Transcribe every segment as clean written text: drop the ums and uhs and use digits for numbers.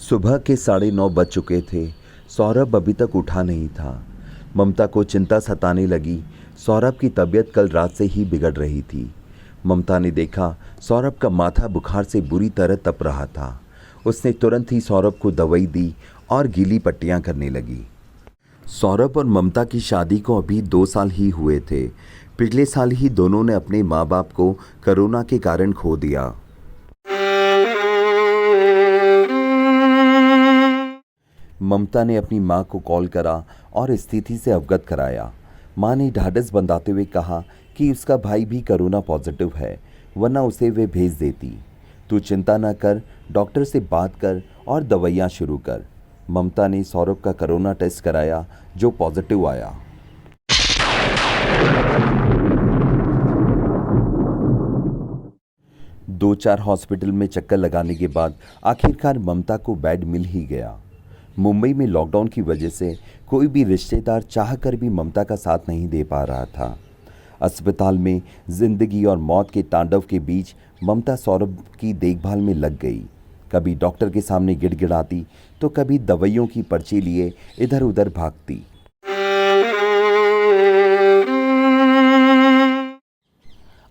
सुबह के 9:30 बज चुके थे। सौरभ अभी तक उठा नहीं था। ममता को चिंता सताने लगी। सौरभ की तबीयत कल रात से ही बिगड़ रही थी। ममता ने देखा सौरभ का माथा बुखार से बुरी तरह तप रहा था। उसने तुरंत ही सौरभ को दवाई दी और गीली पट्टियां करने लगी। सौरभ और ममता की शादी को अभी 2 साल ही हुए थे। पिछले साल ही दोनों ने अपने माँ बाप को कोरोना के कारण खो दिया। ममता ने अपनी माँ को कॉल करा और स्थिति से अवगत कराया। माँ ने ढाढ़स बंधाते हुए कहा कि उसका भाई भी कोरोना पॉजिटिव है, वरना उसे वे भेज देती। तू चिंता न कर, डॉक्टर से बात कर और दवाइयाँ शुरू कर। ममता ने सौरभ का कोरोना टेस्ट कराया जो पॉजिटिव आया। दो चार हॉस्पिटल में चक्कर लगाने के बाद आखिरकार ममता को बेड मिल ही गया। मुंबई में लॉकडाउन की वजह से कोई भी रिश्तेदार चाहकर भी ममता का साथ नहीं दे पा रहा था। अस्पताल में जिंदगी और मौत के तांडव के बीच ममता सौरभ की देखभाल में लग गई। कभी डॉक्टर के सामने गिड़गिड़ाती तो कभी दवाइयों की पर्ची लिए इधर उधर भागती।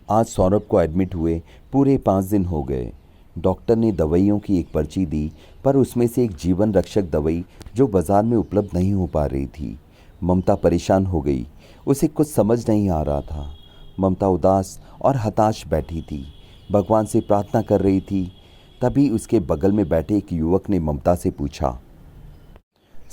आज सौरभ को एडमिट हुए पूरे 5 दिन हो गए। डॉक्टर ने दवाइयों की एक पर्ची दी, पर उसमें से एक जीवन रक्षक दवाई जो बाजार में उपलब्ध नहीं हो पा रही थी। ममता परेशान हो गई। उसे कुछ समझ नहीं आ रहा था। ममता उदास और हताश बैठी थी, भगवान से प्रार्थना कर रही थी। तभी उसके बगल में बैठे एक युवक ने ममता से पूछा।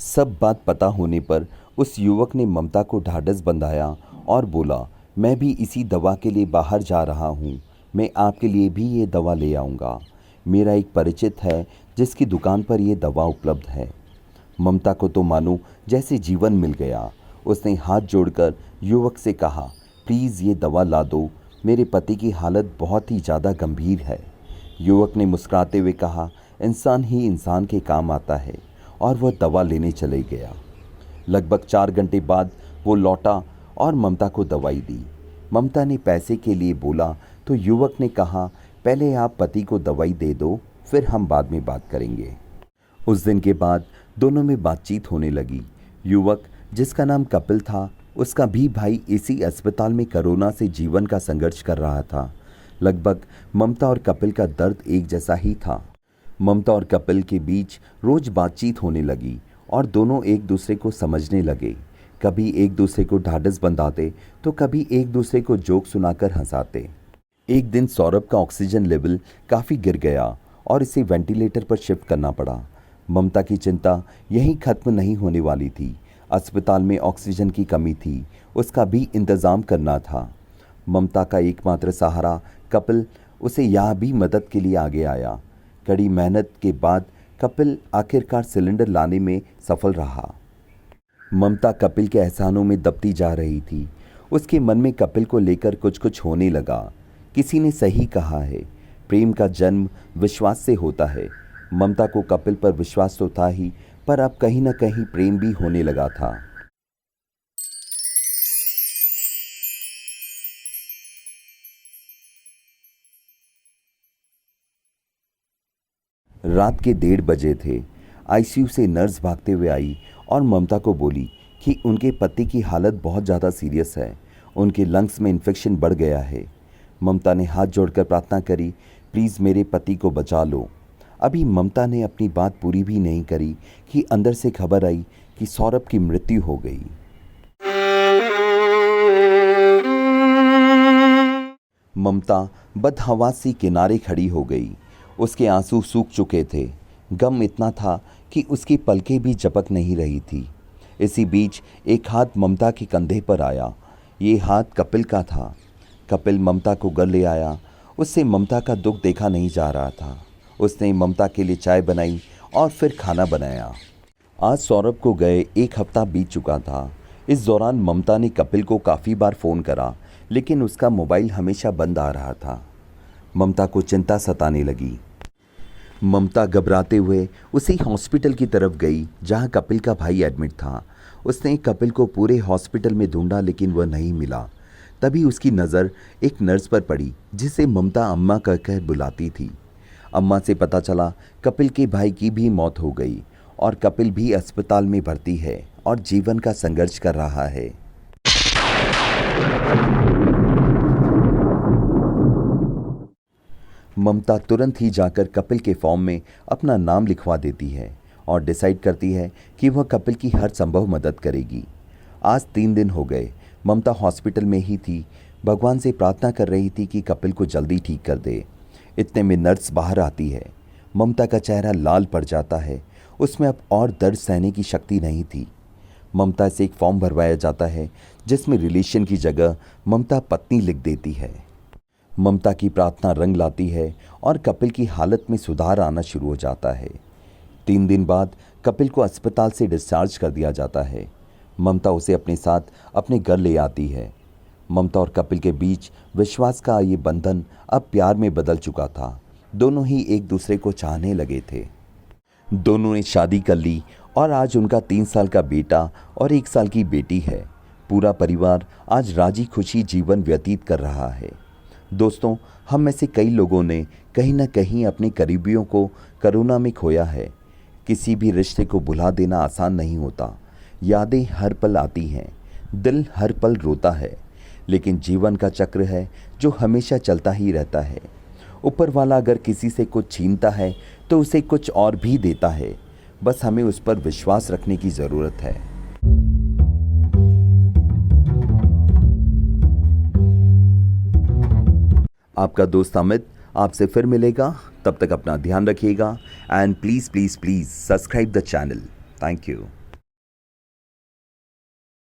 सब बात पता होने पर उस युवक ने ममता को ढाढ़स बंधाया और बोला, मैं भी इसी दवा के लिए बाहर जा रहा हूँ। मैं आपके लिए भी ये दवा ले आऊँगा। मेरा एक परिचित है जिसकी दुकान पर यह दवा उपलब्ध है। ममता को तो मानो जैसे जीवन मिल गया। उसने हाथ जोड़कर युवक से कहा, प्लीज़ ये दवा ला दो, मेरे पति की हालत बहुत ही ज़्यादा गंभीर है। युवक ने मुस्कुराते हुए कहा, इंसान ही इंसान के काम आता है, और वह दवा लेने चले गया। लगभग 4 घंटे बाद वो लौटा और ममता को दवाई दी। ममता ने पैसे के लिए बोला तो युवक ने कहा, पहले आप पति को दवाई दे दो, फिर हम बाद में बात करेंगे। उस दिन के बाद दोनों में बातचीत होने लगी। युवक, जिसका नाम कपिल था, उसका भी भाई इसी अस्पताल में कोरोना से जीवन का संघर्ष कर रहा था। लगभग ममता और कपिल का दर्द एक जैसा ही था। ममता और कपिल के बीच रोज बातचीत होने लगी और दोनों एक दूसरे को समझने लगे। कभी एक दूसरे को ढाढ़स बंधाते तो कभी एक दूसरे को जोक सुनाकर हंसाते। एक दिन सौरभ का ऑक्सीजन लेवल काफ़ी गिर गया और इसे वेंटिलेटर पर शिफ्ट करना पड़ा। ममता की चिंता यहीं खत्म नहीं होने वाली थी। अस्पताल में ऑक्सीजन की कमी थी, उसका भी इंतज़ाम करना था। ममता का एकमात्र सहारा कपिल उसे यहाँ भी मदद के लिए आगे आया। कड़ी मेहनत के बाद कपिल आखिरकार सिलेंडर लाने में सफल रहा। ममता कपिल के एहसानों में दबती जा रही थी। उसके मन में कपिल को लेकर कुछ कुछ होने लगा। किसी ने सही कहा है, प्रेम का जन्म विश्वास से होता है। ममता को कपिल पर विश्वास तो था ही, पर अब कहीं न कहीं प्रेम भी होने लगा था। रात के 1:30 बजे थे। आईसीयू से नर्स भागते हुए आई और ममता को बोली कि उनके पति की हालत बहुत ज़्यादा सीरियस है, उनके लंग्स में इन्फेक्शन बढ़ गया है। ममता ने हाथ जोड़कर प्रार्थना करी, प्लीज़ मेरे पति को बचा लो। अभी ममता ने अपनी बात पूरी भी नहीं करी कि अंदर से खबर आई कि सौरभ की मृत्यु हो गई। ममता बदहवासी किनारे खड़ी हो गई। उसके आंसू सूख चुके थे। गम इतना था कि उसकी पलकें भी झपक नहीं रही थी। इसी बीच एक हाथ ममता के कंधे पर आया। ये हाथ कपिल का था। कपिल ममता को घर ले आया। उससे ममता का दुख देखा नहीं जा रहा था। उसने ममता के लिए चाय बनाई और फिर खाना बनाया। आज सौरभ को गए 1 हफ्ता बीत चुका था। इस दौरान ममता ने कपिल को काफ़ी बार फ़ोन करा, लेकिन उसका मोबाइल हमेशा बंद आ रहा था। ममता को चिंता सताने लगी। ममता घबराते हुए उसी हॉस्पिटल की तरफ गई जहां कपिल का भाई एडमिट था। उसने कपिल को पूरे हॉस्पिटल में ढूंढा, लेकिन वह नहीं मिला। तभी उसकी नज़र एक नर्स पर पड़ी जिसे ममता अम्मा कहकर बुलाती थी। अम्मा से पता चला कपिल के भाई की भी मौत हो गई और कपिल भी अस्पताल में भर्ती है और जीवन का संघर्ष कर रहा है। ममता तुरंत ही जाकर कपिल के फॉर्म में अपना नाम लिखवा देती है और डिसाइड करती है कि वह कपिल की हर संभव मदद करेगी। आज 3 दिन हो गए, ममता हॉस्पिटल में ही थी, भगवान से प्रार्थना कर रही थी कि कपिल को जल्दी ठीक कर दे। इतने में नर्स बाहर आती है। ममता का चेहरा लाल पड़ जाता है, उसमें अब और दर्द सहने की शक्ति नहीं थी। ममता से एक फॉर्म भरवाया जाता है जिसमें रिलेशन की जगह ममता पत्नी लिख देती है। ममता की प्रार्थना रंग लाती है और कपिल की हालत में सुधार आना शुरू हो जाता है। 3 दिन बाद कपिल को अस्पताल से डिस्चार्ज कर दिया जाता है। ममता उसे अपने साथ अपने घर ले आती है। ममता और कपिल के बीच विश्वास का ये बंधन अब प्यार में बदल चुका था। दोनों ही एक दूसरे को चाहने लगे थे। दोनों ने शादी कर ली और आज उनका 3 साल का बेटा और 1 साल की बेटी है। पूरा परिवार आज राजी खुशी जीवन व्यतीत कर रहा है। दोस्तों, हम में से कई लोगों ने कहीं ना कहीं अपने करीबियों को कोरोना में खोया है। किसी भी रिश्ते को भुला देना आसान नहीं होता। यादें हर पल आती हैं, दिल हर पल रोता है, लेकिन जीवन का चक्र है जो हमेशा चलता ही रहता है। ऊपर वाला अगर किसी से कुछ छीनता है तो उसे कुछ और भी देता है। बस हमें उस पर विश्वास रखने की ज़रूरत है। आपका दोस्त अमित आपसे फिर मिलेगा। तब तक अपना ध्यान रखिएगा and please please please subscribe the channel. Thank you.